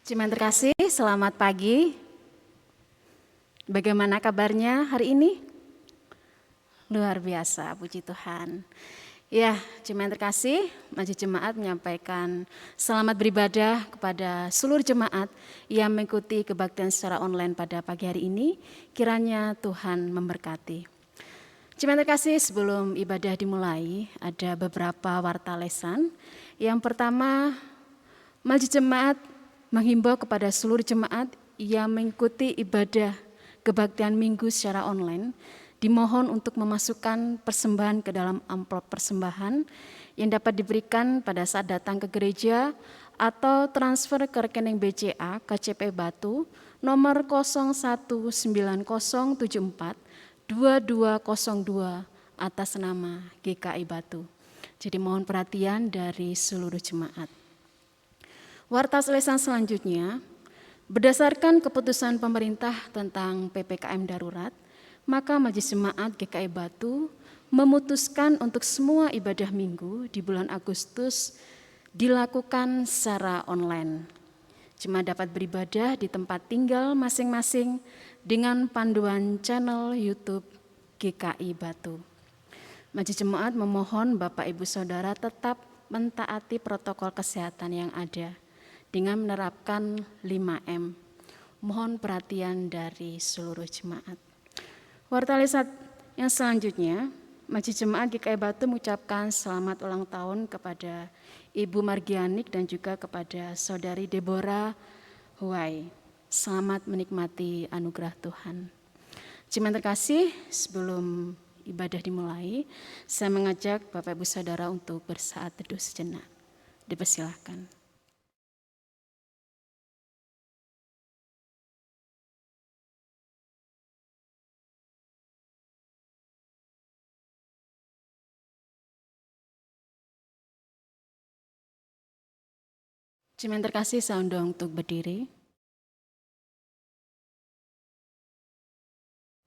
Jemaat terkasih, selamat pagi. Bagaimana kabarnya hari ini? Luar biasa, puji Tuhan. Ya, jemaat terkasih, Majelis Jemaat menyampaikan selamat beribadah kepada seluruh jemaat yang mengikuti kebaktian secara online pada pagi hari ini. Kiranya Tuhan memberkati. Jemaat terkasih, sebelum ibadah dimulai, ada beberapa warta lesan. Yang pertama, Majelis Jemaat menghimbau kepada seluruh jemaat yang mengikuti ibadah kebaktian minggu secara online, dimohon untuk memasukkan persembahan ke dalam amplop persembahan yang dapat diberikan pada saat datang ke gereja atau transfer ke rekening BCA KCP Batu nomor 0190742202 atas nama GKI Batu. Jadi mohon perhatian dari seluruh jemaat. Warta lesan selanjutnya, berdasarkan keputusan pemerintah tentang PPKM darurat, maka Majelis Jemaat GKI Batu memutuskan untuk semua ibadah minggu di bulan Agustus dilakukan secara online. Jemaat dapat beribadah di tempat tinggal masing-masing dengan panduan channel YouTube GKI Batu. Majelis Jemaat memohon Bapak Ibu Saudara tetap mentaati protokol kesehatan yang ada dengan menerapkan 5M. Mohon perhatian dari seluruh jemaat. Warta lesan yang selanjutnya, Majelis Jemaat GKI Batu mengucapkan selamat ulang tahun kepada Ibu Margianik dan juga kepada Saudari Deborah Huai. Selamat menikmati anugerah Tuhan. Jemaat terkasih, sebelum ibadah dimulai, saya mengajak Bapak Ibu Saudara untuk bersaat teduh sejenak. Dipersilahkan. Jemaat terkasih, saya undang untuk berdiri.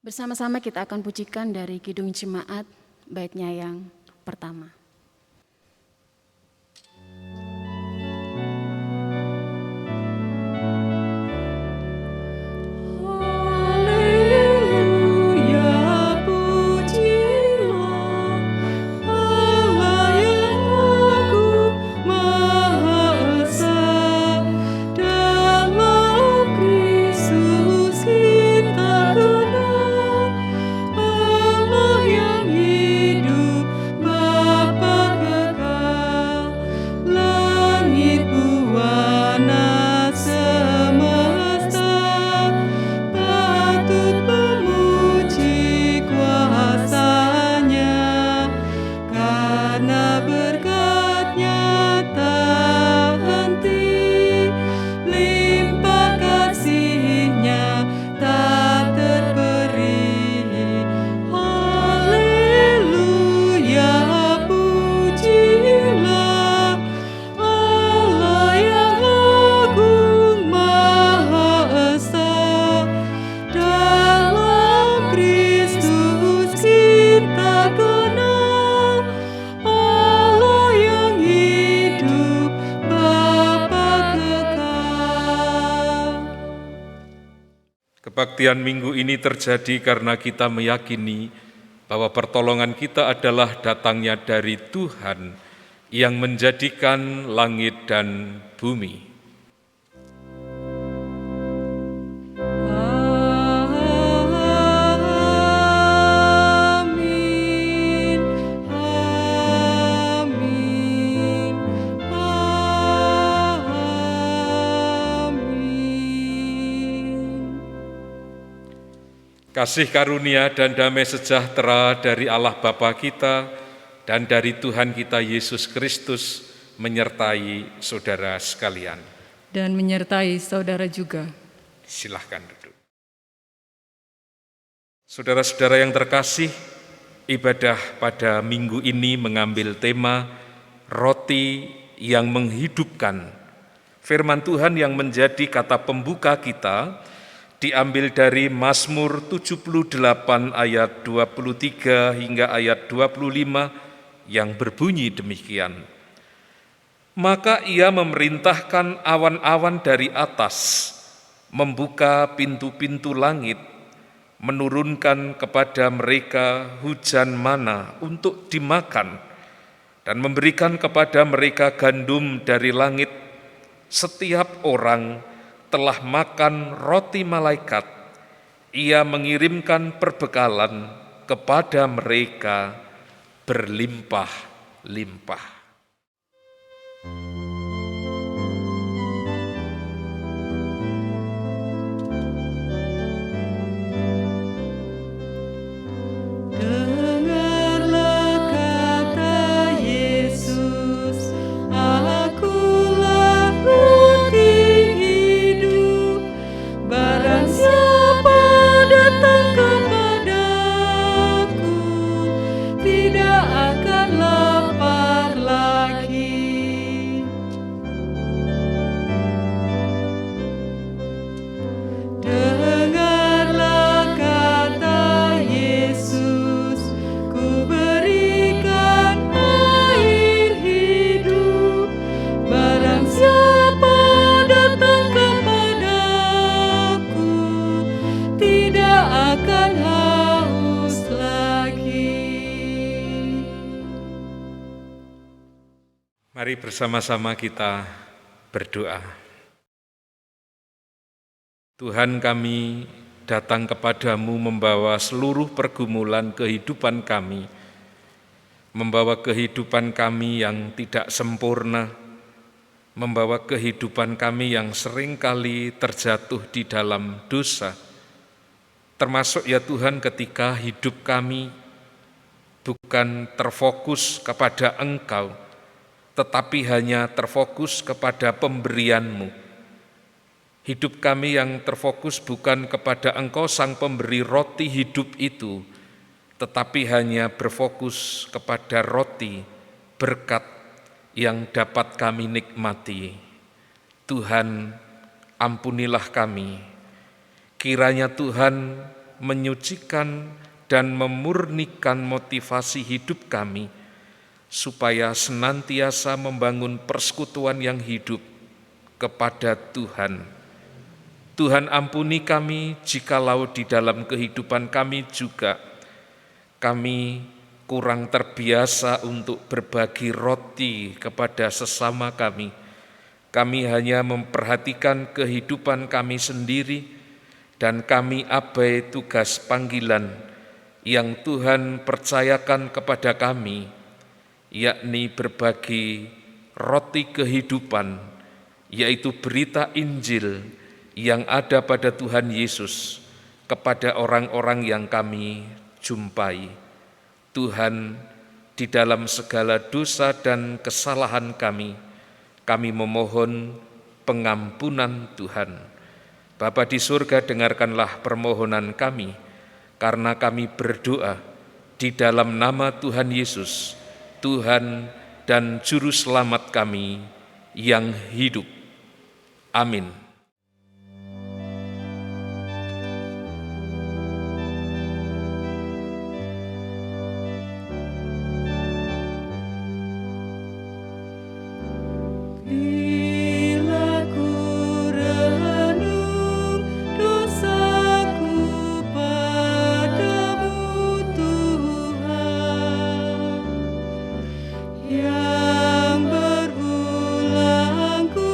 Bersama-sama kita akan pujikan dari Kidung Jemaat, baitnya yang pertama. Kebaktian minggu ini terjadi karena kita meyakini bahwa pertolongan kita adalah datangnya dari Tuhan yang menjadikan langit dan bumi. Kasih karunia dan damai sejahtera dari Allah Bapa kita dan dari Tuhan kita Yesus Kristus menyertai saudara sekalian. Dan menyertai saudara juga. Silahkan duduk. Saudara-saudara yang terkasih, ibadah pada minggu ini mengambil tema roti yang menghidupkan. Firman Tuhan yang menjadi kata pembuka kita diambil dari Mazmur 78 ayat 23 hingga ayat 25 yang berbunyi demikian. Maka ia memerintahkan awan-awan dari atas, membuka pintu-pintu langit, menurunkan kepada mereka hujan mana untuk dimakan, dan memberikan kepada mereka gandum dari langit. Setiap orang telah makan roti malaikat, ia mengirimkan perbekalan kepada mereka berlimpah-limpah. Dengarlah kata Yesus, akulah roti hidup. Barang siapa datang kepadaku, tidak akan lapar lagi. Dengarlah kata Yesus, ku berikan air hidup. Barang siapa datang kepadaku, tidak akan haus lagi. Mari bersama-sama kita berdoa. Tuhan, kami datang kepadamu membawa seluruh pergumulan kehidupan kami, membawa kehidupan kami yang tidak sempurna, membawa kehidupan kami yang seringkali terjatuh di dalam dosa, termasuk ya Tuhan ketika hidup kami bukan terfokus kepada Engkau, tetapi hanya terfokus kepada pemberian-Mu. Hidup kami yang terfokus bukan kepada Engkau Sang Pemberi roti hidup itu, tetapi hanya berfokus kepada roti berkat yang dapat kami nikmati. Tuhan, ampunilah kami. Kiranya Tuhan menyucikan dan memurnikan motivasi hidup kami, supaya senantiasa membangun persekutuan yang hidup kepada Tuhan. Tuhan, ampuni kami jikalau di dalam kehidupan kami juga kami kurang terbiasa untuk berbagi roti kepada sesama kami. Kami hanya memperhatikan kehidupan kami sendiri dan kami abai tugas panggilan yang Tuhan percayakan kepada kami, yakni berbagi roti kehidupan, yaitu berita Injil yang ada pada Tuhan Yesus kepada orang-orang yang kami jumpai. Tuhan, di dalam segala dosa dan kesalahan kami memohon pengampunan Tuhan. Bapa di surga, dengarkanlah permohonan kami, karena kami berdoa di dalam nama Tuhan Yesus, Tuhan dan Juru Selamat kami yang hidup. Amin. Bila ku renung dosaku padamu Tuhan, yang berulang ku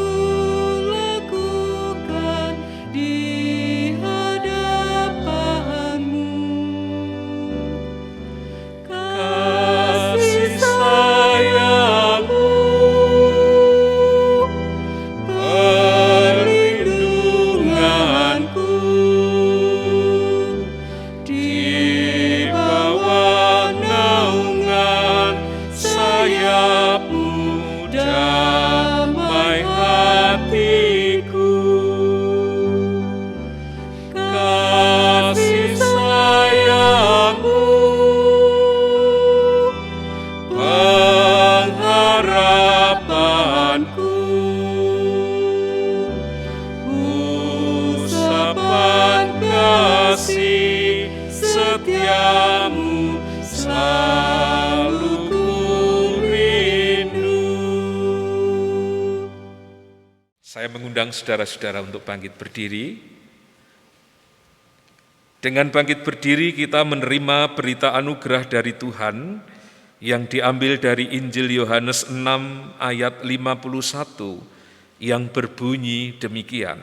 lakukan di hadapan-Mu. Kasih sayang-Mu, perlindunganku, di bawah naungan sayap-Mu, damai hatiku. Kasih sayang-Mu, pengharapanku, usapan kasih setiamu selalu ku rindu. Saya mengundang saudara-saudara untuk bangkit berdiri. Dengan bangkit berdiri kita menerima berita anugerah dari Tuhan yang diambil dari Injil Yohanes 6 ayat 51 yang berbunyi demikian.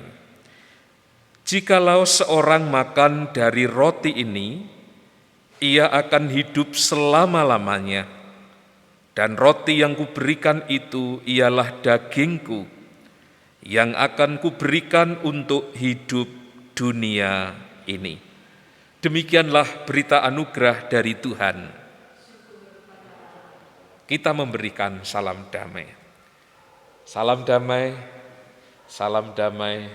Jikalau seorang makan dari roti ini, ia akan hidup selama-lamanya. Dan roti yang kuberikan itu ialah dagingku, yang akan kuberikan untuk hidup dunia ini. Demikianlah berita anugerah dari Tuhan. Kita memberikan salam damai. Salam damai, salam damai,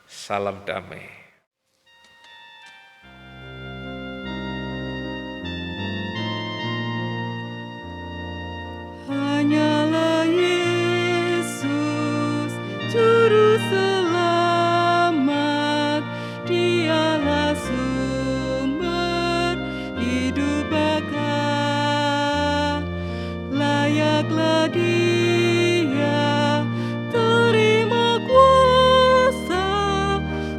salam damai. Hanyalah Yesus, Juru Selamat, Dialah sumber hidup bakal. Layaklah Dia terima kuasa,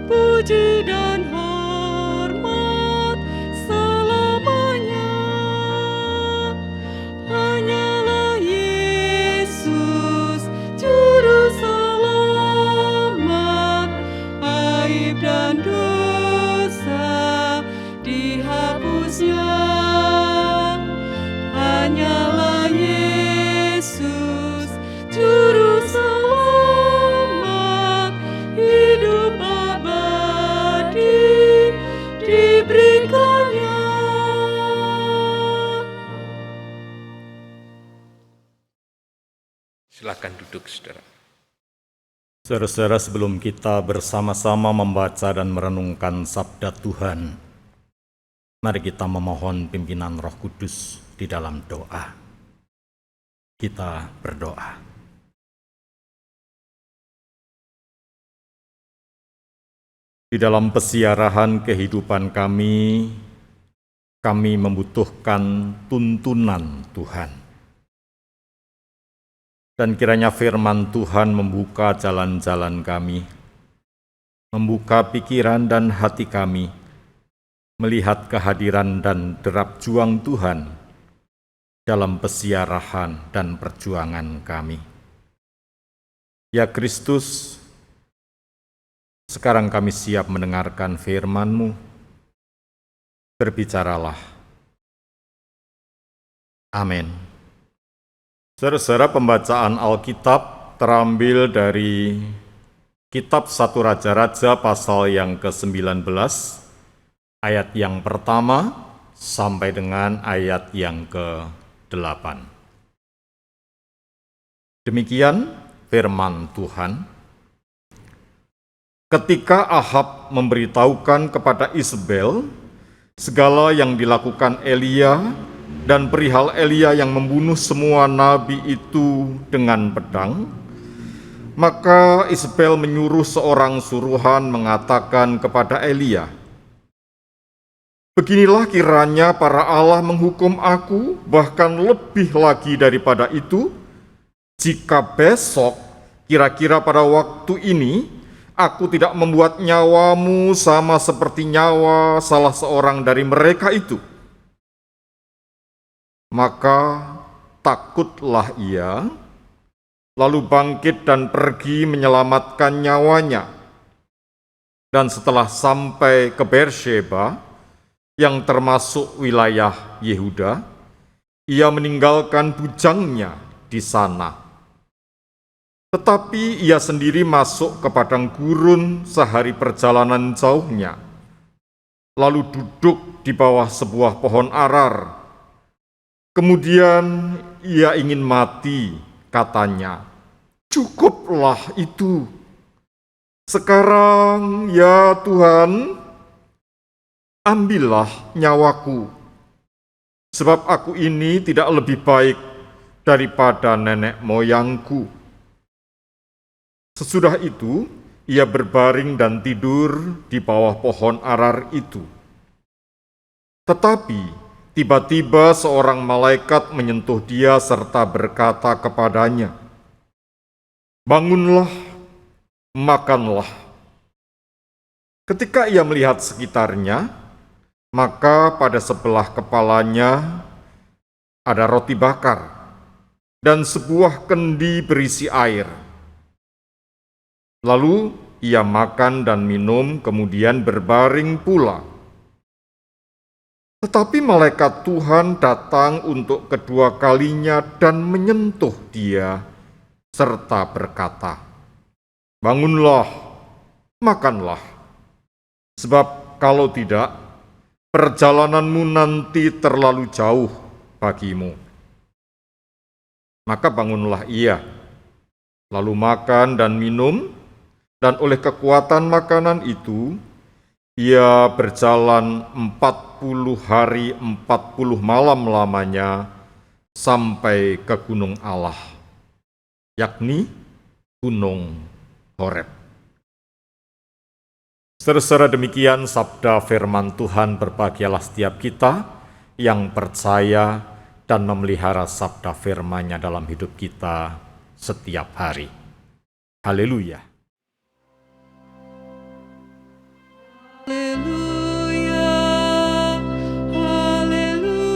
puji dan hormat selamanya. Hanyalah Yesus, Juru Selamat, aib dan dosa dihapusnya. Hanyalah Yesus, Juru Selamat, hidup abadi diberikannya. Silakan duduk, saudara. Saudara-saudara, sebelum kita bersama-sama membaca dan merenungkan sabda Tuhan, mari kita memohon pimpinan Roh Kudus di dalam doa. Kita berdoa. Di dalam pesiarahan kehidupan kami membutuhkan tuntunan Tuhan. Dan kiranya firman Tuhan membuka jalan-jalan kami, membuka pikiran dan hati kami, melihat kehadiran dan derap juang Tuhan dalam pesiarahan dan perjuangan kami. Ya Kristus, sekarang kami siap mendengarkan firman-Mu. Berbicaralah. Amin. Saudara-saudara, pembacaan Alkitab terambil dari Kitab 1 Raja-Raja pasal yang ke-19, ayat yang pertama sampai dengan ayat yang ke-8. Demikian firman Tuhan. Ketika Ahab memberitahukan kepada Isabel segala yang dilakukan Elia dan perihal Elia yang membunuh semua nabi itu dengan pedang, maka Isabel menyuruh seorang suruhan mengatakan kepada Elia, "Beginilah kiranya para Allah menghukum aku, bahkan lebih lagi daripada itu, jika besok kira-kira pada waktu ini aku tidak membuat nyawamu sama seperti nyawa salah seorang dari mereka itu." Maka takutlah ia, lalu bangkit dan pergi menyelamatkan nyawanya. Dan setelah sampai ke Beersheba, yang termasuk wilayah Yehuda, ia meninggalkan bujangnya di sana. Tetapi ia sendiri masuk ke padang gurun sehari perjalanan jauhnya, lalu duduk di bawah sebuah pohon arar. Kemudian ia ingin mati, katanya, "Cukuplah itu. Sekarang ya Tuhan, ambillah nyawaku, sebab aku ini tidak lebih baik daripada nenek moyangku." Sesudah itu, ia berbaring dan tidur di bawah pohon arar itu. Tetapi tiba-tiba seorang malaikat menyentuh dia serta berkata kepadanya, "Bangunlah makanlah. Ketika ia melihat sekitarnya, maka pada sebelah kepalanya ada roti bakar dan sebuah kendi berisi air. Lalu ia makan dan minum, kemudian berbaring pula. Tetapi malaikat Tuhan datang untuk kedua kalinya dan menyentuh dia, serta berkata, "Bangunlah, makanlah, sebab kalau tidak, perjalananmu nanti terlalu jauh bagimu." Maka bangunlah ia, lalu makan dan minum, dan oleh kekuatan makanan itu, ia berjalan 40 hari 40 malam lamanya sampai ke gunung Allah, yakni Gunung Horeb. Saudara-saudara, demikian sabda firman Tuhan. Berbahagialah setiap kita yang percaya dan memelihara sabda firman-Nya dalam hidup kita setiap hari. Haleluya. Haleluya, haleluya, haleluya.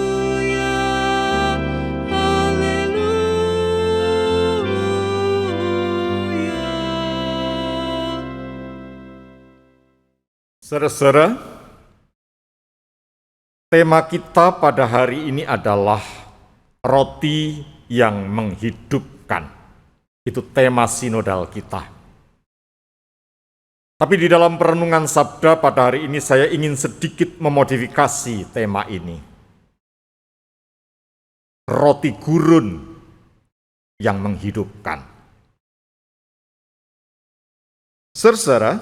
Saudara-saudara, tema kita pada hari ini adalah roti yang menghidupkan. Itu tema sinodal kita. Tapi di dalam perenungan sabda pada hari ini saya ingin sedikit memodifikasi tema ini. Roti gurun yang menghidupkan. Saudara,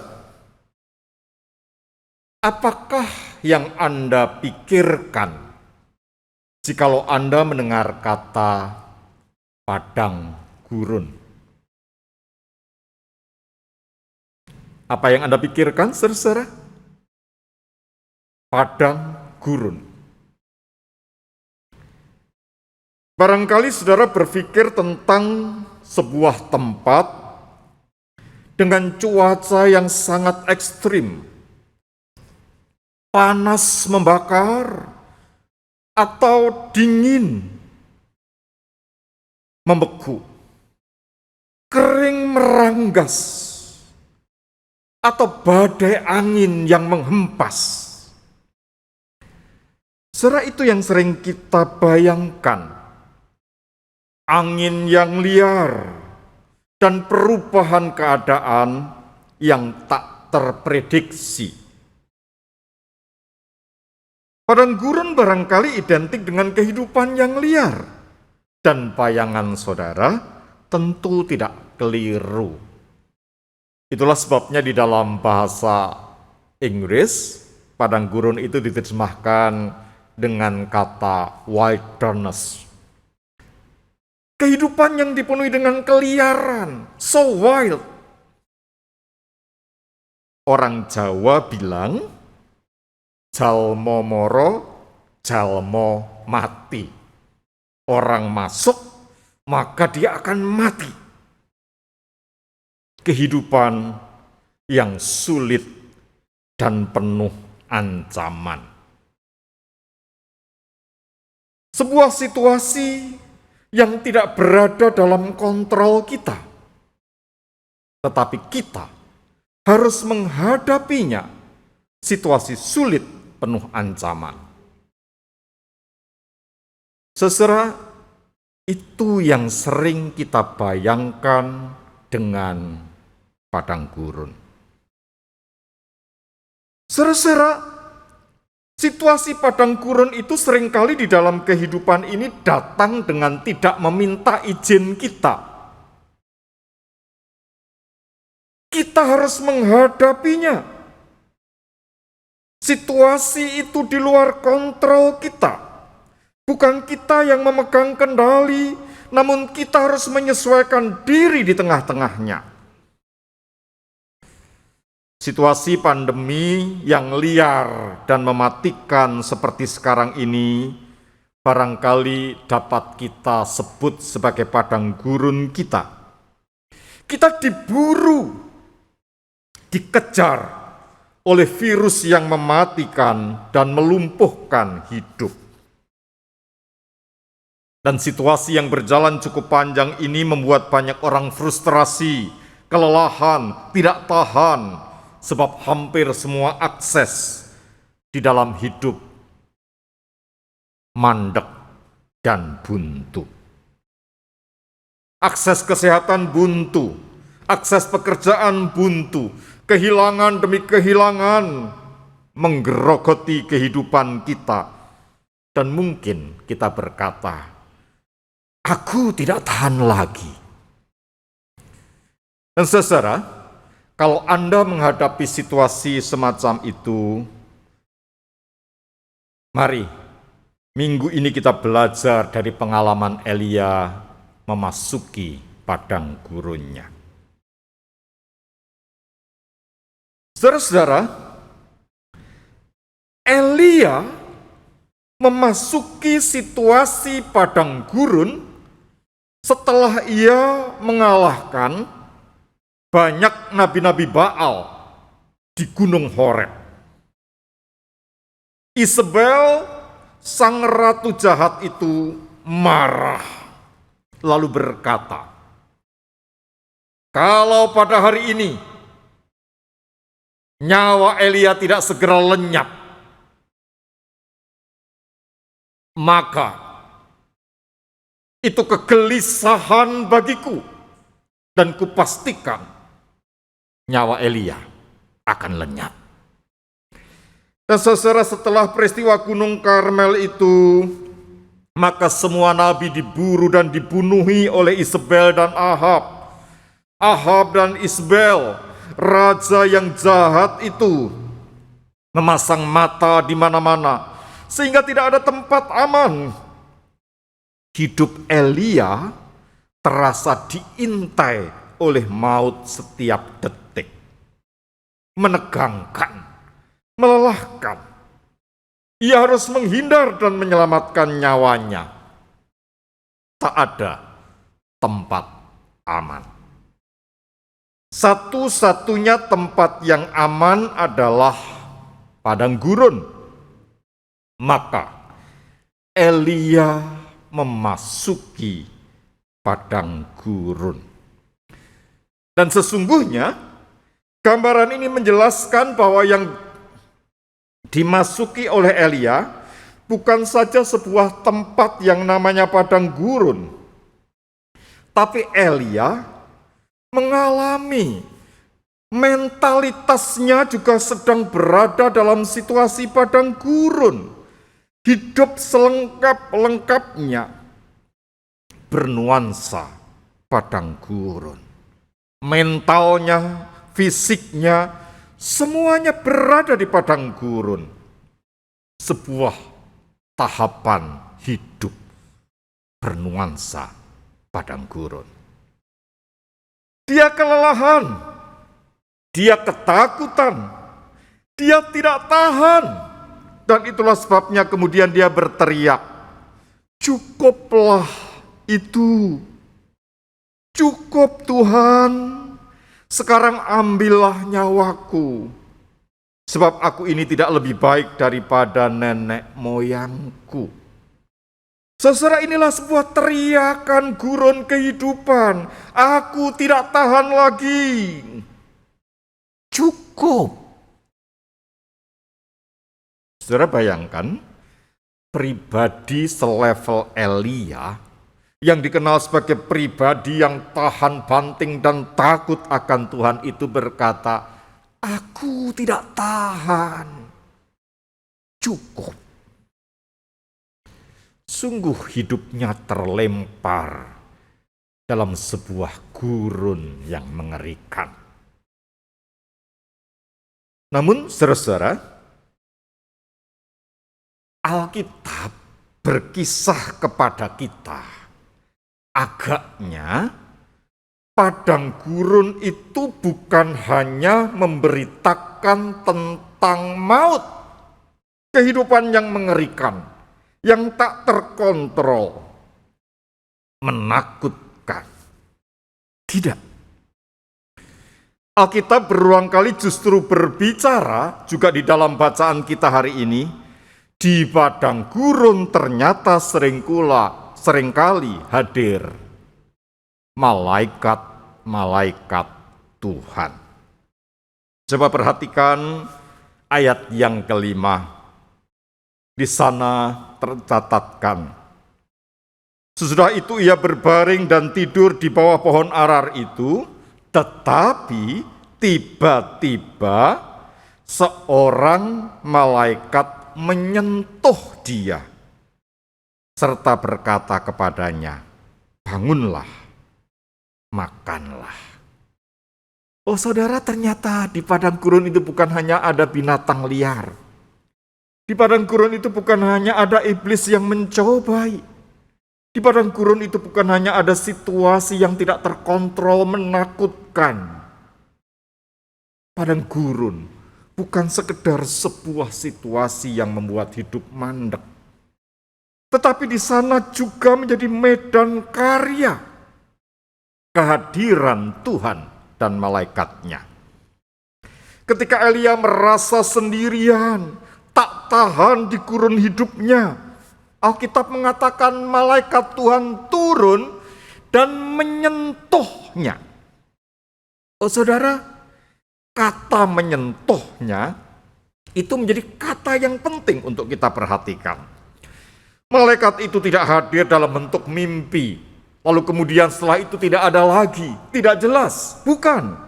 apakah yang Anda pikirkan jikalau Anda mendengar kata padang gurun? Apa yang Anda pikirkan, saudara? Padang gurun. Barangkali saudara berpikir tentang sebuah tempat dengan cuaca yang sangat ekstrim, panas membakar, atau dingin membeku, kering meranggas, atau badai angin yang menghempas. Saudara, itu yang sering kita bayangkan. Angin yang liar dan perubahan keadaan yang tak terprediksi. Padang gurun barangkali identik dengan kehidupan yang liar, dan bayangan saudara tentu tidak keliru. Itulah sebabnya di dalam bahasa Inggris, padang gurun itu diterjemahkan dengan kata wilderness. Kehidupan yang dipenuhi dengan keliaran, so wild. Orang Jawa bilang, jalmo moro, jalmo mati. Orang masuk, maka dia akan mati. Kehidupan yang sulit dan penuh ancaman. Sebuah situasi yang tidak berada dalam kontrol kita. Tetapi kita harus menghadapinya, situasi sulit penuh ancaman. Saudara, itu yang sering kita bayangkan dengan padang gurun. Saudara, situasi padang gurun itu seringkali di dalam kehidupan ini datang dengan tidak meminta izin kita. Kita harus menghadapinya. Situasi itu di luar kontrol kita. Bukan kita yang memegang kendali, namun kita harus menyesuaikan diri di tengah-tengahnya. Situasi pandemi yang liar dan mematikan seperti sekarang ini barangkali dapat kita sebut sebagai padang gurun kita. Kita diburu dikejar oleh virus yang mematikan dan melumpuhkan hidup. Dan situasi yang berjalan cukup panjang ini membuat banyak orang frustrasi, kelelahan, tidak tahan, sebab hampir semua akses di dalam hidup mandek dan buntu. Akses kesehatan buntu, akses pekerjaan buntu, kehilangan demi kehilangan menggerogoti kehidupan kita. Dan mungkin kita berkata, aku tidak tahan lagi. Dan saudara, kalau Anda menghadapi situasi semacam itu, mari minggu ini kita belajar dari pengalaman Elia memasuki padang gurunnya. Saudara-saudara, Elia memasuki situasi padang gurun setelah ia mengalahkan banyak nabi-nabi Baal di Gunung Horeb. Isabel, sang ratu jahat itu, marah lalu berkata, kalau pada hari ini nyawa Elia tidak segera lenyap, maka itu kegelisahan bagiku, dan kupastikan nyawa Elia akan lenyap. Dan saudara, setelah peristiwa Gunung Karmel itu, maka semua nabi diburu dan dibunuhi oleh Isabel dan Ahab. Ahab dan Isabel, raja yang jahat itu, memasang mata di mana-mana, sehingga tidak ada tempat aman. Hidup Elia terasa diintai oleh maut setiap detik. Menegangkan, melelahkan. Ia harus menghindar dan menyelamatkan nyawanya. Tak ada tempat aman. Satu-satunya tempat yang aman adalah padang gurun. Maka Elia memasuki padang gurun. Dan sesungguhnya gambaran ini menjelaskan bahwa yang dimasuki oleh Elia bukan saja sebuah tempat yang namanya padang gurun, tapi Elia mengalami mentalitasnya juga sedang berada dalam situasi padang gurun. Hidup selengkap-lengkapnya bernuansa padang gurun. Mentalnya, fisiknya, semuanya berada di padang gurun. Sebuah tahapan hidup bernuansa padang gurun. Dia kelelahan, dia ketakutan, dia tidak tahan. Dan itulah sebabnya kemudian dia berteriak, cukuplah itu, cukup Tuhan, sekarang ambillah nyawaku, sebab aku ini tidak lebih baik daripada nenek moyangku. Saudara, inilah sebuah teriakan gurun kehidupan. Aku tidak tahan lagi. Cukup. Saudara bayangkan, pribadi selevel Elia yang dikenal sebagai pribadi yang tahan banting dan takut akan Tuhan itu berkata, aku tidak tahan. Cukup. Sungguh hidupnya terlempar dalam sebuah gurun yang mengerikan. Namun saudara-saudara, Alkitab berkisah kepada kita, agaknya padang gurun itu bukan hanya memberitakan tentang maut, kehidupan yang mengerikan, yang tak terkontrol, menakutkan. Tidak. Alkitab berulang kali justru berbicara juga di dalam bacaan kita hari ini, di padang gurun ternyata seringkali hadir malaikat-malaikat Tuhan. Coba perhatikan ayat yang kelima. Di sana tercatatkan, sesudah itu ia berbaring dan tidur di bawah pohon arar itu, tetapi tiba-tiba seorang malaikat menyentuh dia, serta berkata kepadanya, "Bangunlah, makanlah." Oh saudara, ternyata di padang gurun itu bukan hanya ada binatang liar. Di padang gurun itu bukan hanya ada iblis yang mencobai. Di padang gurun itu bukan hanya ada situasi yang tidak terkontrol menakutkan. Padang gurun bukan sekedar sebuah situasi yang membuat hidup mandek. Tetapi di sana juga menjadi medan karya kehadiran Tuhan dan malaikatnya. Ketika Elia merasa sendirian, tak tahan di gurun hidupnya, Alkitab mengatakan malaikat Tuhan turun dan menyentuhnya. Oh saudara, kata menyentuhnya itu menjadi kata yang penting untuk kita perhatikan. Malaikat itu tidak hadir dalam bentuk mimpi, lalu kemudian setelah itu tidak ada lagi, tidak jelas. Bukan.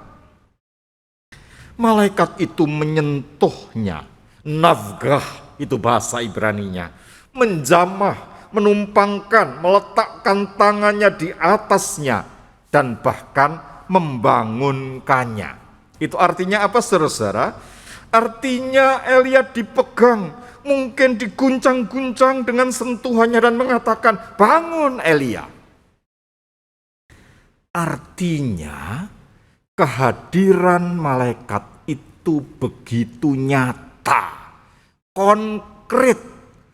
Malaikat itu menyentuhnya. Nafgah itu bahasa Ibraninya. Menjamah, menumpangkan, meletakkan tangannya di atasnya, dan bahkan membangunkannya. Itu artinya apa, saudara? Artinya Elia dipegang, mungkin diguncang-guncang dengan sentuhannya dan mengatakan, "Bangun Elia." Artinya kehadiran malaikat itu begitu nyata, konkret,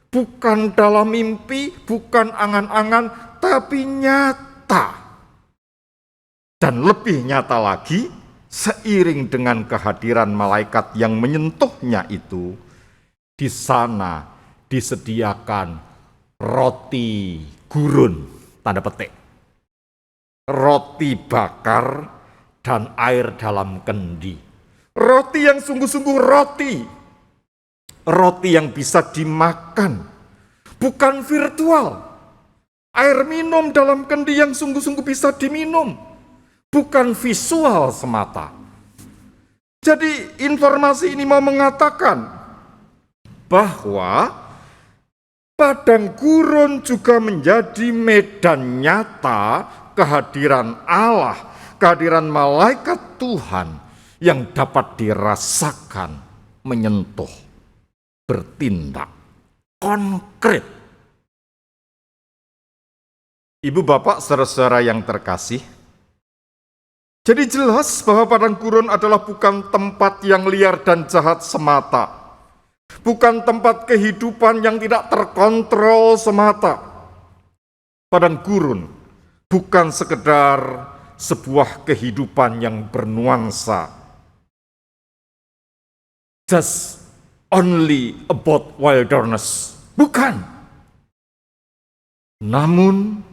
bukan dalam mimpi, bukan angan-angan, tapi nyata. Dan lebih nyata lagi, seiring dengan kehadiran malaikat yang menyentuhnya itu, di sana disediakan roti gurun, tanda petik, roti bakar dan air dalam kendi. Roti yang sungguh-sungguh roti yang bisa dimakan, bukan virtual. Air minum dalam kendi yang sungguh-sungguh bisa diminum, bukan visual semata. Jadi informasi ini mau mengatakan bahwa padang gurun juga menjadi medan nyata kehadiran Allah, kehadiran malaikat Tuhan yang dapat dirasakan, menyentuh, bertindak, konkret. Ibu bapak saudara-saudara yang terkasih, jadi jelas bahwa padang gurun adalah bukan tempat yang liar dan jahat semata. Bukan tempat kehidupan yang tidak terkontrol semata. Padang gurun bukan sekedar sebuah kehidupan yang bernuansa, just only about wilderness. Bukan. Namun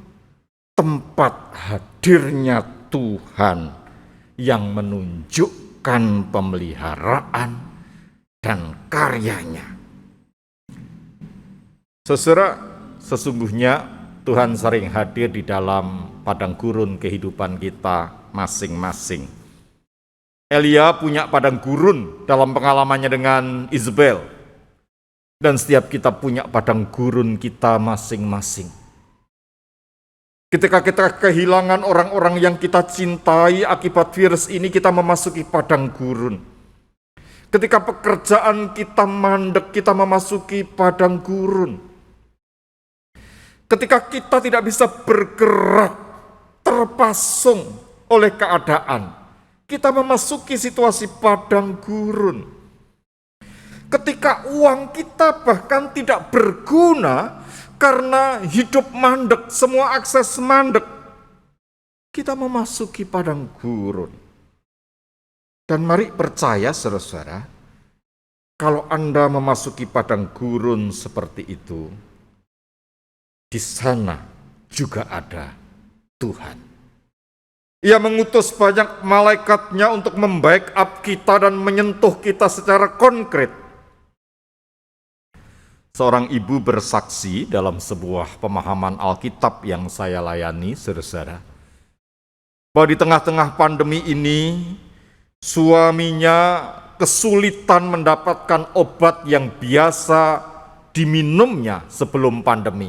tempat hadirnya Tuhan yang menunjukkan pemeliharaan dan karyanya. Saudara, sesungguhnya Tuhan sering hadir di dalam padang gurun kehidupan kita masing-masing. Elia punya padang gurun dalam pengalamannya dengan Isabel. Dan setiap kita punya padang gurun kita masing-masing. Ketika kita kehilangan orang-orang yang kita cintai akibat virus ini, kita memasuki padang gurun. Ketika pekerjaan kita mandek, kita memasuki padang gurun. Ketika kita tidak bisa bergerak, terpasung oleh keadaan, kita memasuki situasi padang gurun. Ketika uang kita bahkan tidak berguna karena hidup mandek, semua akses mandek, kita memasuki padang gurun. Dan mari percaya saudara-saudara, kalau Anda memasuki padang gurun seperti itu, di sana juga ada Tuhan. Ia mengutus banyak malaikatnya untuk membackup kita dan menyentuh kita secara konkret. Seorang ibu bersaksi dalam sebuah pemahaman Alkitab yang saya layani, saudara-saudara, bahwa di tengah-tengah pandemi ini, suaminya kesulitan mendapatkan obat yang biasa diminumnya sebelum pandemi.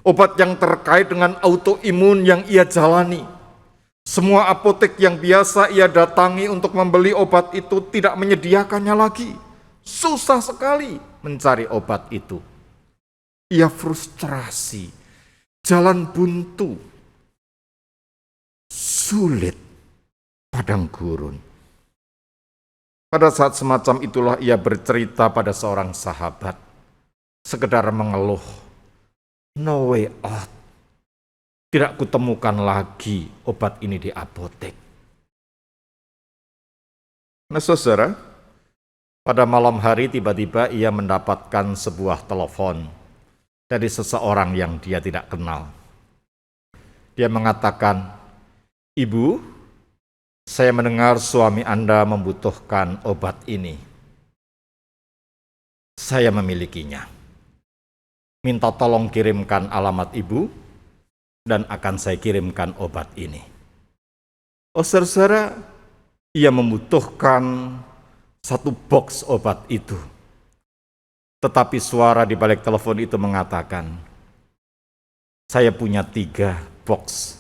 Obat yang terkait dengan autoimun yang ia jalani. Semua apotek yang biasa ia datangi untuk membeli obat itu tidak menyediakannya lagi. Susah sekali mencari obat itu. Ia frustrasi, jalan buntu, sulit, padang gurun. Pada saat semacam itulah ia bercerita pada seorang sahabat, sekedar mengeluh, no way out. Tidak kutemukan lagi obat ini di apotek. Nah saudara, pada malam hari tiba-tiba ia mendapatkan sebuah telepon dari seseorang yang dia tidak kenal. Dia mengatakan, "Ibu, saya mendengar suami Anda membutuhkan obat ini. Saya memilikinya. Minta tolong kirimkan alamat ibu, dan akan saya kirimkan obat ini." Oh saudara, ia membutuhkan satu box obat itu. Tetapi suara di balik telepon itu mengatakan, "Saya punya 3 box.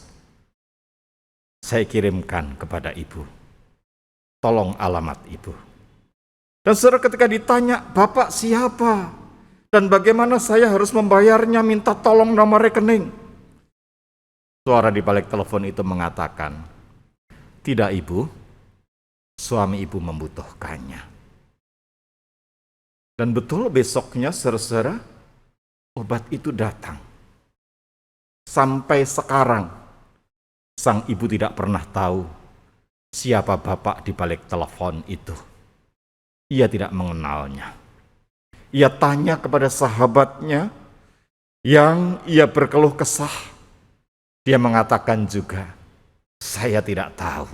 Saya kirimkan kepada ibu. Tolong alamat ibu." Dan saudara, ketika ditanya, "Bapak siapa? Dan bagaimana saya harus membayarnya? Minta tolong nomor rekening." Suara di balik telepon itu mengatakan, "Tidak ibu, suami ibu membutuhkannya." Dan betul besoknya saudara, obat itu datang. Sampai sekarang, sang ibu tidak pernah tahu siapa bapak di balik telepon itu. Ia tidak mengenalnya. Ia tanya kepada sahabatnya yang ia berkeluh kesah. Dia mengatakan juga, "Saya tidak tahu."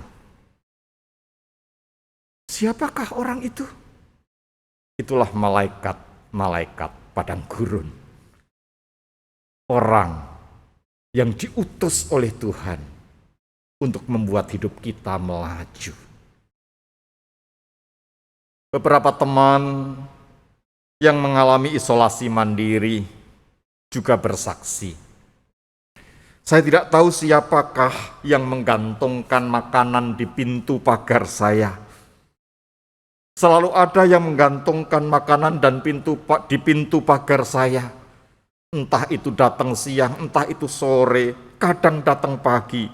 Siapakah orang itu? Itulah malaikat padang gurun. Orang yang diutus oleh Tuhan untuk membuat hidup kita melaju. Beberapa teman yang mengalami isolasi mandiri juga bersaksi, "Saya tidak tahu siapakah yang menggantungkan makanan di pintu pagar saya. Selalu ada yang menggantungkan makanan dan di pintu pagar saya. Entah itu datang siang, entah itu sore, kadang datang pagi.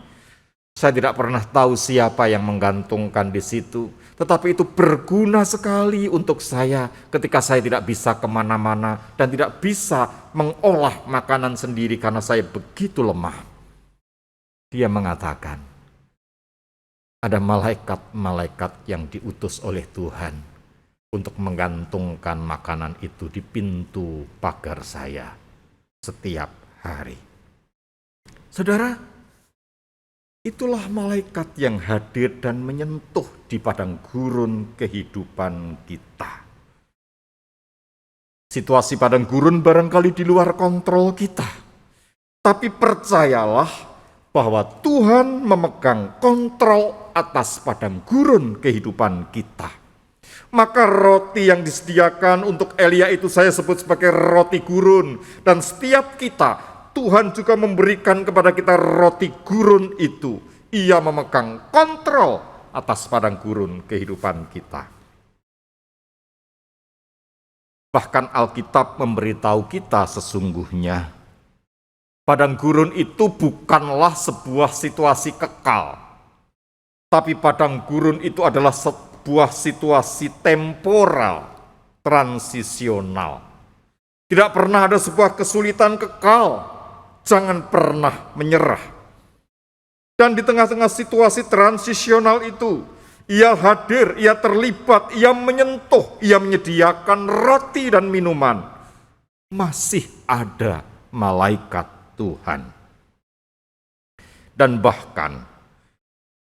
Saya tidak pernah tahu siapa yang menggantungkan di situ. Tetapi itu berguna sekali untuk saya ketika saya tidak bisa kemana-mana dan tidak bisa mengolah makanan sendiri karena saya begitu lemah." Dia mengatakan, ada malaikat-malaikat yang diutus oleh Tuhan untuk menggantungkan makanan itu di pintu pagar saya setiap hari. Saudara, itulah malaikat yang hadir dan menyentuh di padang gurun kehidupan kita. Situasi padang gurun barangkali di luar kontrol kita. Tapi percayalah bahwa Tuhan memegang kontrol atas padang gurun kehidupan kita. Maka roti yang disediakan untuk Elia itu saya sebut sebagai roti gurun. Dan setiap kita, Tuhan juga memberikan kepada kita roti gurun itu. Ia memegang kontrol atas padang gurun kehidupan kita. Bahkan Alkitab memberitahu kita sesungguhnya, padang gurun itu bukanlah sebuah situasi kekal. Tapi padang gurun itu adalah sebuah situasi temporal, transisional. Tidak pernah ada sebuah kesulitan kekal. Jangan pernah menyerah. Dan di tengah-tengah situasi transisional itu, Ia hadir, ia terlibat, ia menyentuh, ia menyediakan roti dan minuman. Masih ada malaikat Tuhan. Dan bahkan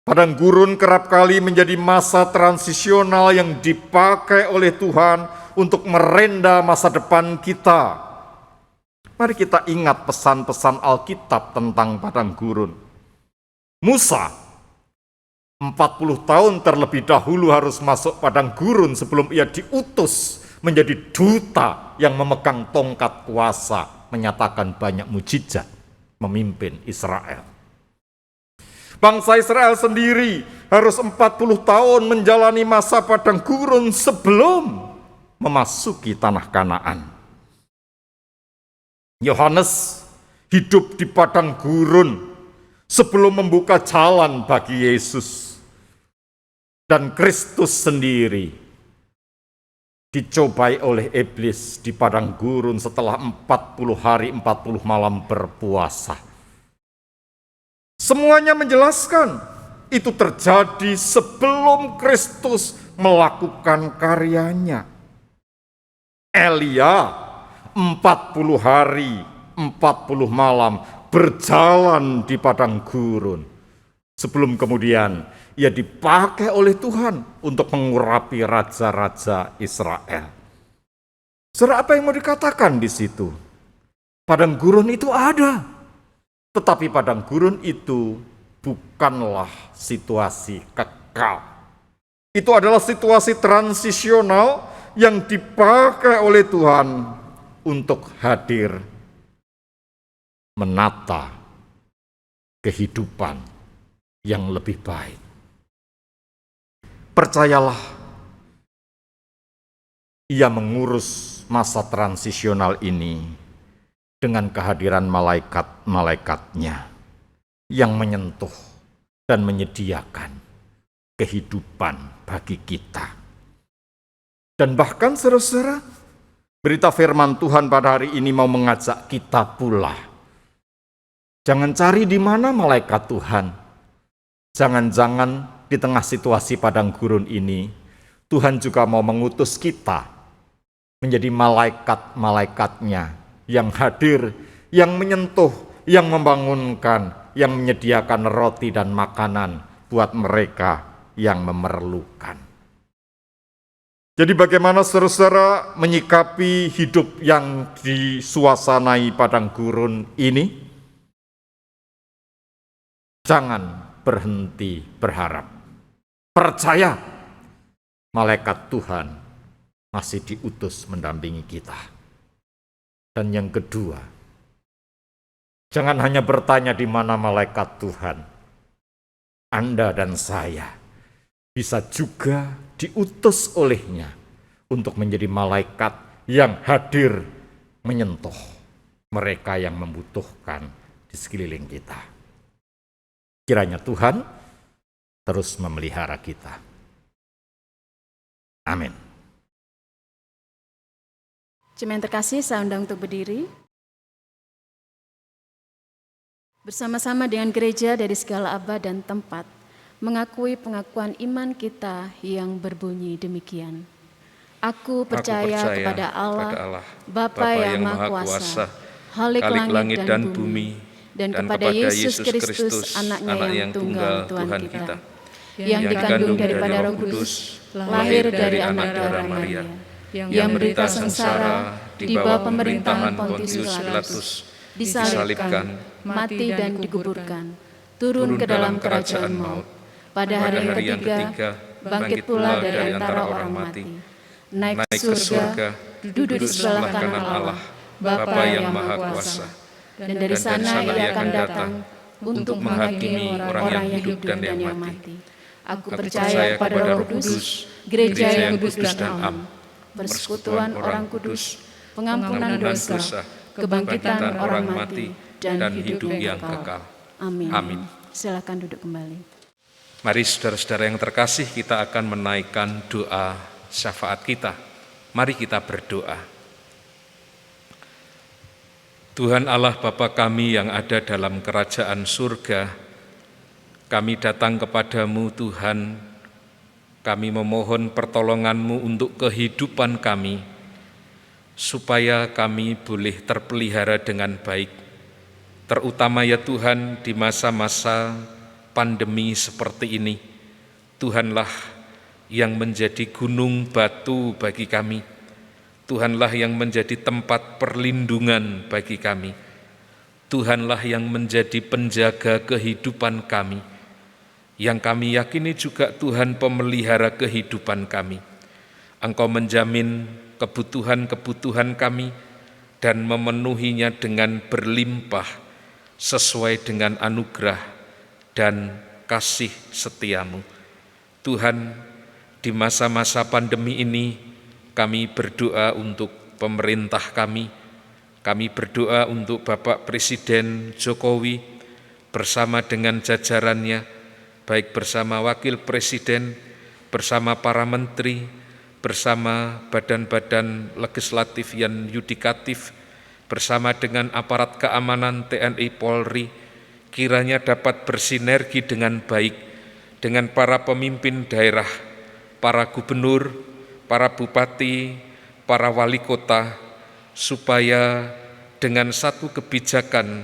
padang gurun kerap kali menjadi masa transisional yang dipakai oleh Tuhan untuk merenda masa depan kita. Mari kita ingat pesan-pesan Alkitab tentang padang gurun. Musa 40 tahun terlebih dahulu harus masuk padang gurun sebelum ia diutus menjadi duta yang memegang tongkat kuasa, menyatakan banyak mujizat, memimpin Israel. Bangsa Israel sendiri harus 40 tahun menjalani masa padang gurun sebelum memasuki tanah Kanaan. Yohanes hidup di padang gurun sebelum membuka jalan bagi Yesus. Dan Kristus sendiri dicobai oleh iblis di padang gurun setelah 40 hari 40 malam berpuasa. Semuanya menjelaskan itu terjadi sebelum Kristus melakukan karyanya. Elia 40 hari 40 malam berjalan di padang gurun sebelum kemudian ia dipakai oleh Tuhan untuk mengurapi raja-raja Israel. Saudara, apa yang mau dikatakan di situ? Padang gurun itu ada, tetapi padang gurun itu bukanlah situasi kekal. Itu adalah situasi transisional yang dipakai oleh Tuhan untuk hadir menata kehidupan yang lebih baik. Percayalah, ia mengurus masa transisional ini dengan kehadiran malaikat-malaikatnya yang menyentuh dan menyediakan kehidupan bagi kita. Dan bahkan saudara-saudara, berita firman Tuhan pada hari ini mau mengajak kita pula. Jangan cari di mana malaikat Tuhan. Jangan-jangan di tengah situasi padang gurun ini, Tuhan juga mau mengutus kita menjadi malaikat-malaikatnya yang hadir, yang menyentuh, yang membangunkan, yang menyediakan roti dan makanan buat mereka yang memerlukan. Jadi bagaimana saudara-saudara menyikapi hidup yang disuasanai padang gurun ini? Jangan berhenti berharap. Percaya, malaikat Tuhan masih diutus mendampingi kita. Dan yang kedua, jangan hanya bertanya di mana malaikat Tuhan. Anda dan saya bisa juga diutus olehnya untuk menjadi malaikat yang hadir menyentuh mereka yang membutuhkan di sekeliling kita. Kiranya Tuhan terus memelihara kita. Amin. Jemaat yang terkasih, saya undang untuk berdiri. Bersama-sama dengan gereja dari segala abad dan tempat, mengakui pengakuan iman kita yang berbunyi demikian. Aku percaya kepada Allah, Bapa yang Maha Kuasa, Khalik langit dan bumi, dan kepada Yesus Kristus, anaknya yang tunggal Tuhan kita, yang dikandung daripada Roh Kudus, lahir dari anak darah Maria, yang menderita sengsara di bawah pemerintahan Pontius Pilatus, disalibkan, mati dan dikuburkan, turun ke dalam kerajaan maut. Pada hari yang ketiga, bangkit pula dari antara orang mati, naik ke surga, duduk di sebelah kanan Allah, Bapa yang Maha Kuasa. Dan dari sana ia akan datang untuk menghakimi orang yang hidup dan yang mati. Aku percaya pada Roh Kudus, gereja yang kudus dan am, persekutuan orang kudus, pengampunan dosa, kebangkitan orang mati, dan hidup yang kekal. Amin. Silakan duduk kembali. Mari saudara-saudara yang terkasih, kita akan menaikkan doa syafaat kita. Mari kita berdoa. Tuhan Allah Bapa kami yang ada dalam kerajaan surga, kami datang kepadamu Tuhan kami memohon pertolongan-Mu untuk kehidupan kami, supaya kami boleh terpelihara dengan baik, terutama ya Tuhan di masa-masa pandemi seperti ini. Tuhanlah yang menjadi gunung batu bagi kami, Tuhanlah yang menjadi tempat perlindungan bagi kami, Tuhanlah yang menjadi penjaga kehidupan kami, yang kami yakini juga Tuhan pemelihara kehidupan kami. Engkau menjamin kebutuhan-kebutuhan kami dan memenuhinya dengan berlimpah sesuai dengan anugerah dan kasih setiamu. Tuhan, di masa-masa pandemi ini kami berdoa untuk pemerintah kami berdoa untuk Bapak Presiden Jokowi bersama dengan jajarannya, baik bersama Wakil Presiden, bersama para menteri, bersama badan-badan legislatif dan yudikatif, bersama dengan aparat keamanan TNI Polri, kiranya dapat bersinergi dengan baik dengan para pemimpin daerah, para gubernur, para bupati, para wali kota, supaya dengan satu kebijakan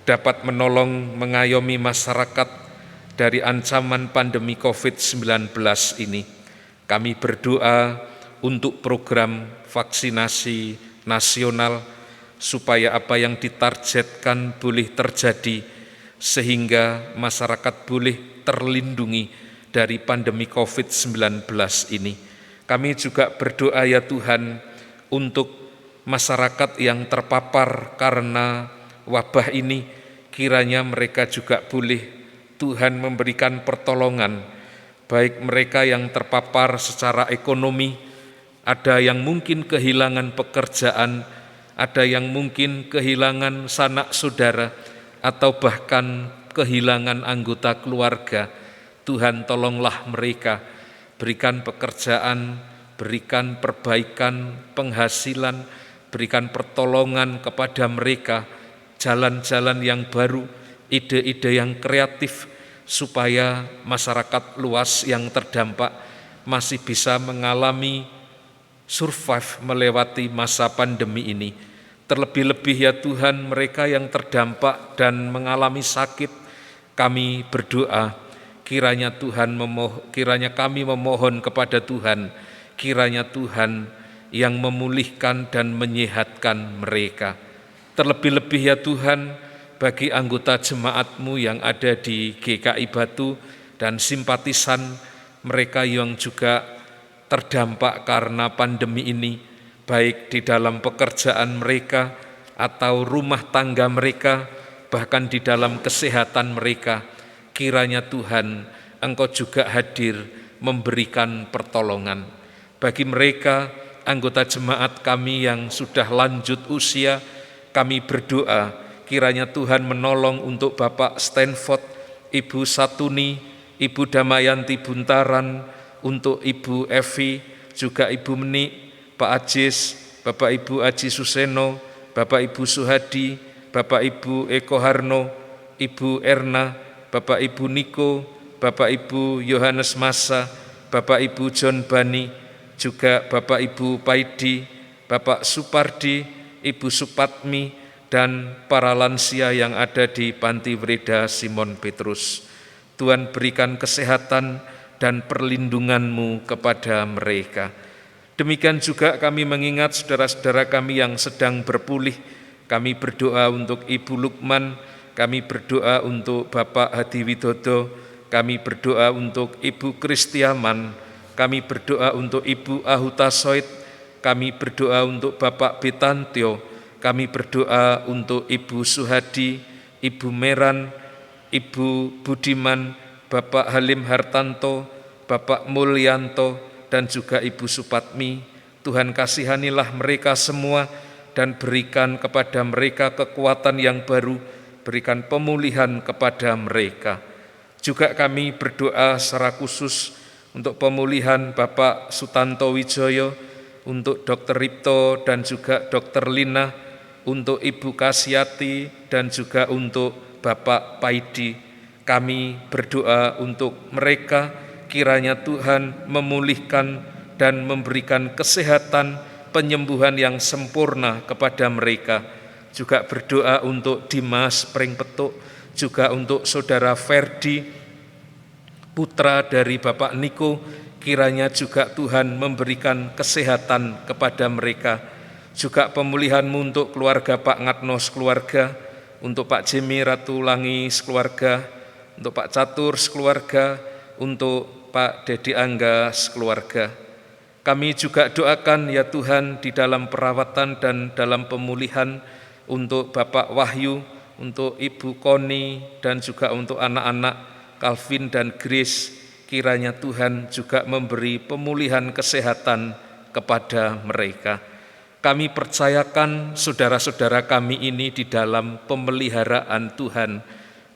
dapat menolong mengayomi masyarakat dari ancaman pandemi COVID-19 ini. Kami berdoa untuk program vaksinasi nasional, supaya apa yang ditargetkan boleh terjadi, sehingga masyarakat boleh terlindungi dari pandemi COVID-19 ini. Kami juga berdoa ya Tuhan untuk masyarakat yang terpapar karena wabah ini, kiranya mereka juga boleh Tuhan memberikan pertolongan, baik mereka yang terpapar secara ekonomi, ada yang mungkin kehilangan pekerjaan, ada yang mungkin kehilangan sanak saudara, atau bahkan kehilangan anggota keluarga. Tuhan tolonglah mereka, berikan pekerjaan, berikan perbaikan penghasilan, berikan pertolongan kepada mereka, jalan-jalan yang baru, ide-ide yang kreatif, supaya masyarakat luas yang terdampak masih bisa mengalami survive melewati masa pandemi ini. Terlebih-lebih ya Tuhan, mereka yang terdampak dan mengalami sakit, kami berdoa kiranya kami memohon kepada Tuhan, kiranya Tuhan yang memulihkan dan menyehatkan mereka. Terlebih-lebih ya Tuhan, bagi anggota jemaat-Mu yang ada di GKI Batu dan simpatisan mereka yang juga terdampak karena pandemi ini, baik di dalam pekerjaan mereka atau rumah tangga mereka, bahkan di dalam kesehatan mereka, kiranya Tuhan Engkau juga hadir memberikan pertolongan. Bagi mereka anggota jemaat kami yang sudah lanjut usia, kami berdoa kiranya Tuhan menolong untuk Bapak Stanford, Ibu Satuni, Ibu Damayanti Buntaran, untuk Ibu Evi, juga Ibu Meni, Pak Ajis, Bapak Ibu Aji Suseno, Bapak Ibu Suhadi, Bapak Ibu Eko Harno, Ibu Erna, Bapak Ibu Niko, Bapak Ibu Yohanes Masa, Bapak Ibu John Bani, juga Bapak Ibu Paidi, Bapak Supardi, Ibu Supatmi, dan para lansia yang ada di Panti Breda Simon Petrus. Tuhan berikan kesehatan dan perlindungan-Mu kepada mereka. Demikian juga kami mengingat saudara-saudara kami yang sedang berpulih. Kami berdoa untuk Ibu Lukman, kami berdoa untuk Bapak Hadi Widodo, kami berdoa untuk Ibu Kristiaman, kami berdoa untuk Ibu Ahuta Soit, kami berdoa untuk Bapak Betantio, kami berdoa untuk Ibu Suhadi, Ibu Meran, Ibu Budiman, Bapak Halim Hartanto, Bapak Mulyanto, dan juga Ibu Supatmi. Tuhan kasihanilah mereka semua dan berikan kepada mereka kekuatan yang baru, berikan pemulihan kepada mereka. Juga kami berdoa secara khusus untuk pemulihan Bapak Sutanto Wijoyo, untuk Dr. Ripto dan juga Dr. Lina, untuk Ibu Kasyati dan juga untuk Bapak Paidi. Kami berdoa untuk mereka, kiranya Tuhan memulihkan dan memberikan kesehatan, penyembuhan yang sempurna kepada mereka. Juga berdoa untuk Dimas Pringpetuk, juga untuk saudara Ferdi, putra dari Bapak Niko, kiranya juga Tuhan memberikan kesehatan kepada mereka. Juga pemulihan-Mu untuk keluarga Pak Ngatnos keluarga, untuk Pak Jimmy Ratu Langi sekeluarga, untuk Pak Catur sekeluarga, untuk Pak Dedi Angga sekeluarga. Kami juga doakan ya Tuhan di dalam perawatan dan dalam pemulihan untuk Bapak Wahyu, untuk Ibu Koni, dan juga untuk anak-anak Calvin dan Grace. Kiranya Tuhan juga memberi pemulihan kesehatan kepada mereka. Kami percayakan saudara-saudara kami ini di dalam pemeliharaan Tuhan.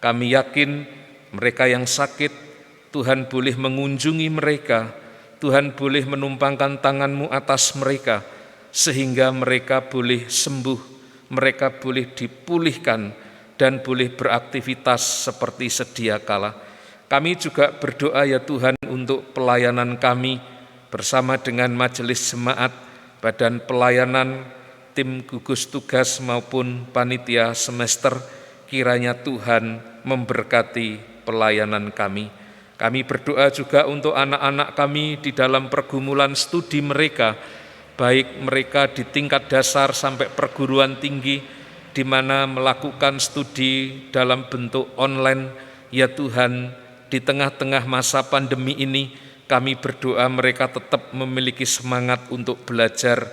Kami yakin mereka yang sakit, Tuhan boleh mengunjungi mereka, Tuhan boleh menumpangkan tangan-Mu atas mereka, sehingga mereka boleh sembuh, mereka boleh dipulihkan, dan boleh beraktivitas seperti sedia kala. Kami juga berdoa ya Tuhan untuk pelayanan kami bersama dengan majelis jemaat, badan pelayanan, tim gugus tugas maupun panitia semester. Kiranya Tuhan memberkati pelayanan kami. Kami berdoa juga untuk anak-anak kami di dalam pergumulan studi mereka, baik mereka di tingkat dasar sampai perguruan tinggi, di mana melakukan studi dalam bentuk online. Ya Tuhan, di tengah-tengah masa pandemi ini, kami berdoa mereka tetap memiliki semangat untuk belajar.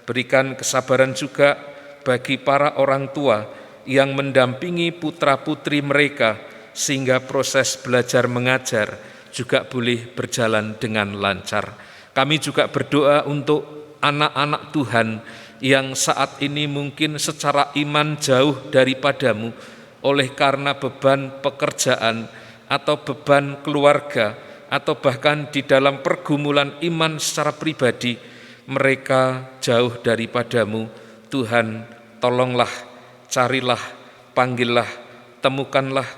Berikan kesabaran juga bagi para orang tua yang mendampingi putra-putri mereka, sehingga proses belajar mengajar juga boleh berjalan dengan lancar. Kami juga berdoa untuk anak-anak Tuhan yang saat ini mungkin secara iman jauh daripadamu oleh karena beban pekerjaan atau beban keluarga, atau bahkan di dalam pergumulan iman secara pribadi, mereka jauh daripadamu. Tuhan, tolonglah, carilah, panggillah, temukanlah,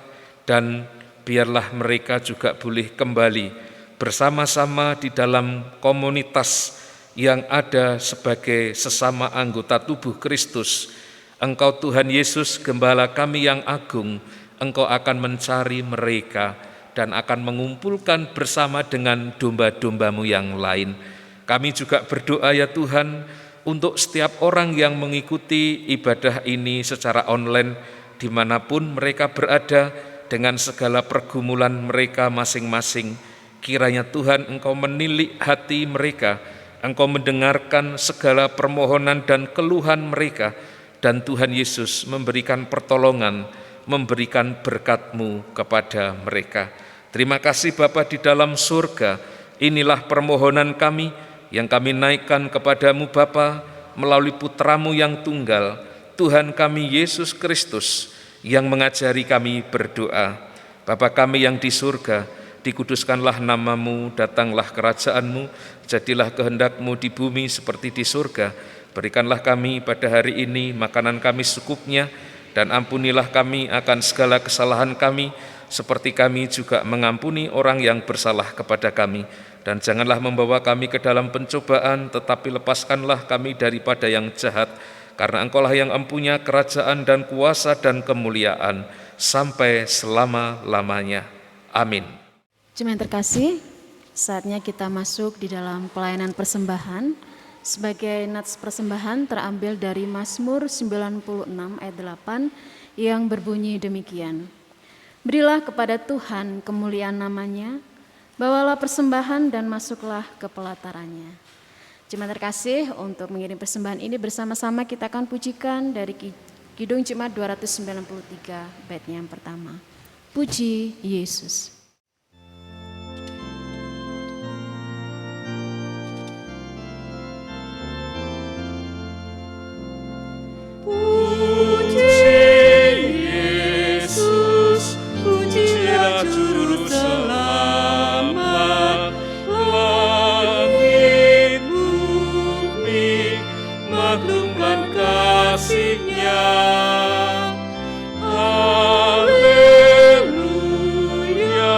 dan biarlah mereka juga boleh kembali bersama-sama di dalam komunitas yang ada sebagai sesama anggota tubuh Kristus. Engkau Tuhan Yesus, Gembala kami yang agung, Engkau akan mencari mereka dan akan mengumpulkan bersama dengan domba-domba-Mu yang lain. Kami juga berdoa ya Tuhan untuk setiap orang yang mengikuti ibadah ini secara online, dimanapun mereka berada dengan segala pergumulan mereka masing-masing. Kiranya Tuhan Engkau menilik hati mereka, Engkau mendengarkan segala permohonan dan keluhan mereka, dan Tuhan Yesus memberikan pertolongan, memberikan berkat-Mu kepada mereka. Terima kasih Bapa di dalam surga, inilah permohonan kami yang kami naikkan kepadamu Bapa melalui Putra-Mu yang tunggal, Tuhan kami Yesus Kristus, yang mengajari kami berdoa. Bapa kami yang di surga, dikuduskanlah nama-Mu, datanglah kerajaan-Mu, jadilah kehendak-Mu di bumi seperti di surga. Berikanlah kami pada hari ini makanan kami secukupnya, dan ampunilah kami akan segala kesalahan kami, seperti kami juga mengampuni orang yang bersalah kepada kami. Dan janganlah membawa kami ke dalam pencobaan, tetapi lepaskanlah kami daripada yang jahat, karena Engkaulah yang empunya kerajaan dan kuasa dan kemuliaan sampai selama-lamanya. Amin. Jemaat terkasih, saatnya kita masuk di dalam pelayanan persembahan. Sebagai nats persembahan terambil dari Mazmur 96 ayat 8 yang berbunyi demikian. Berilah kepada Tuhan kemuliaan namanya, bawalah persembahan dan masuklah ke pelatarannya. Jemaat terkasih, untuk mengirim persembahan ini bersama-sama kita akan pujikan dari Kidung Jemaat 293 bait yang pertama. Puji Yesus. Haleluya,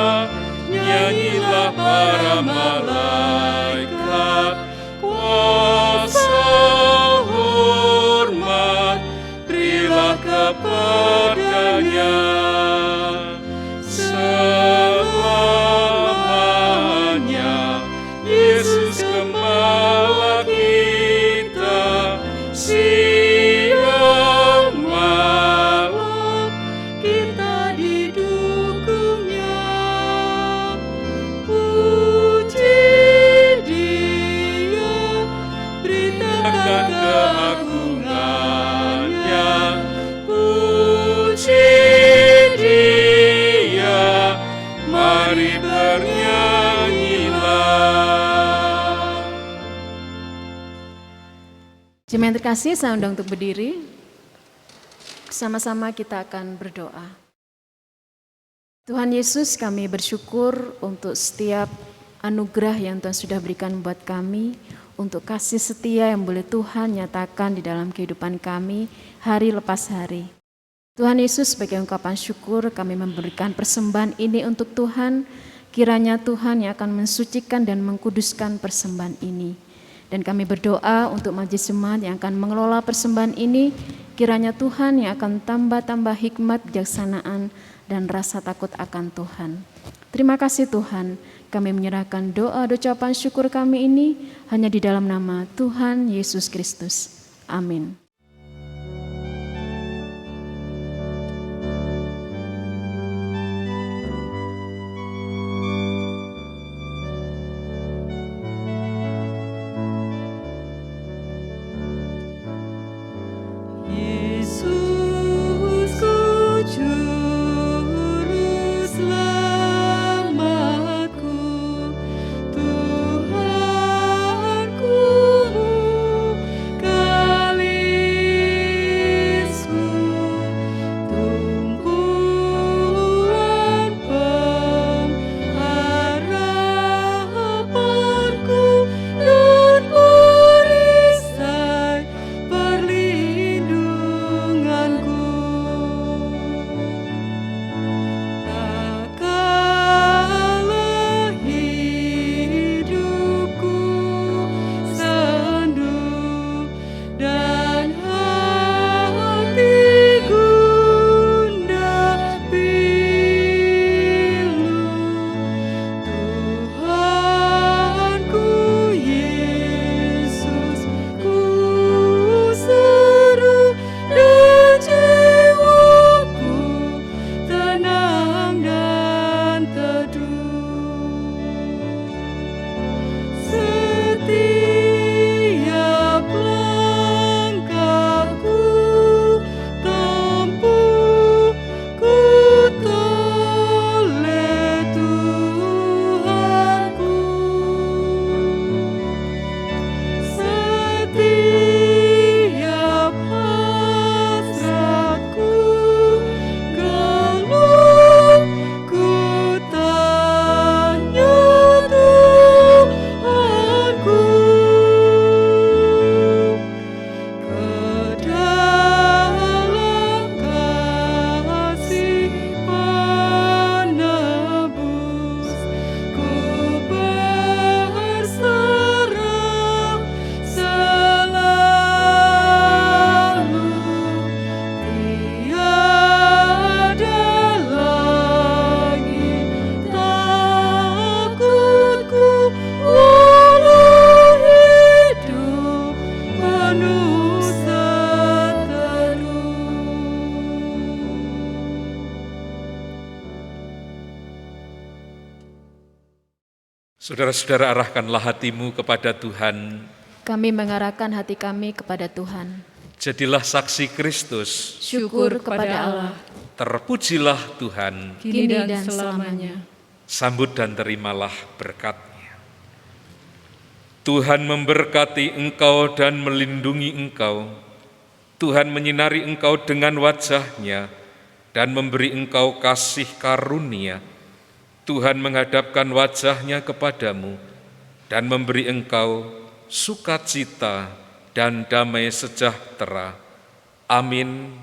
malaikat, kuasa hormat, berilah kepadanya selamanya. Yesus Gembala kita, siang malam kita didukungnya. Puji Dia, beritakan keagungannya. Puji Dia, mari bernyanyilah. Jemaat yang terkasih, saya undang untuk berdiri. Sama-sama kita akan berdoa. Tuhan Yesus, kami bersyukur untuk setiap anugerah yang Tuhan sudah berikan buat kami, untuk kasih setia yang boleh Tuhan nyatakan di dalam kehidupan kami hari lepas hari. Tuhan Yesus, sebagai ungkapan syukur kami memberikan persembahan ini untuk Tuhan. Kiranya Tuhan yang akan mensucikan dan mengkuduskan persembahan ini. Dan kami berdoa untuk majelis jemaat yang akan mengelola persembahan ini, kiranya Tuhan yang akan tambah-tambah hikmat, kebijaksanaan, dan rasa takut akan Tuhan. Terima kasih Tuhan, kami menyerahkan doa dan ucapan syukur kami ini hanya di dalam nama Tuhan Yesus Kristus. Amin. Yesus ku juru selamatku, Tuhanku kalisku, tumpuan pengharapanku dan perisai perlindunganku. Tak kalah hidupku sandu dan hati gundah pilu, Tuhanku Yesus ku seru dan jiwaku tenang dan teduh. Setiap langkahku tempuh, ku toleh Tuhanku. Setiap hasratku geluh, ku tanya Tuhanku. Ke dalam kasih penebus, ku berserah selalu. Tiada lagi takutku, walau hidup penuh seteru. Saudara-saudara, arahkanlah hatimu kepada Tuhan. Kami mengarahkan hati kami kepada Tuhan. Jadilah saksi Kristus. Syukur kepada Allah, Terpujilah Tuhan. kini dan selamanya. Sambut dan terimalah berkat-Nya. Tuhan memberkati engkau dan melindungi engkau. Tuhan menyinari engkau dengan wajah-Nya dan memberi engkau kasih karunia. Tuhan menghadapkan wajah-Nya kepadamu dan memberi engkau sukacita dan damai sejahtera. Amin.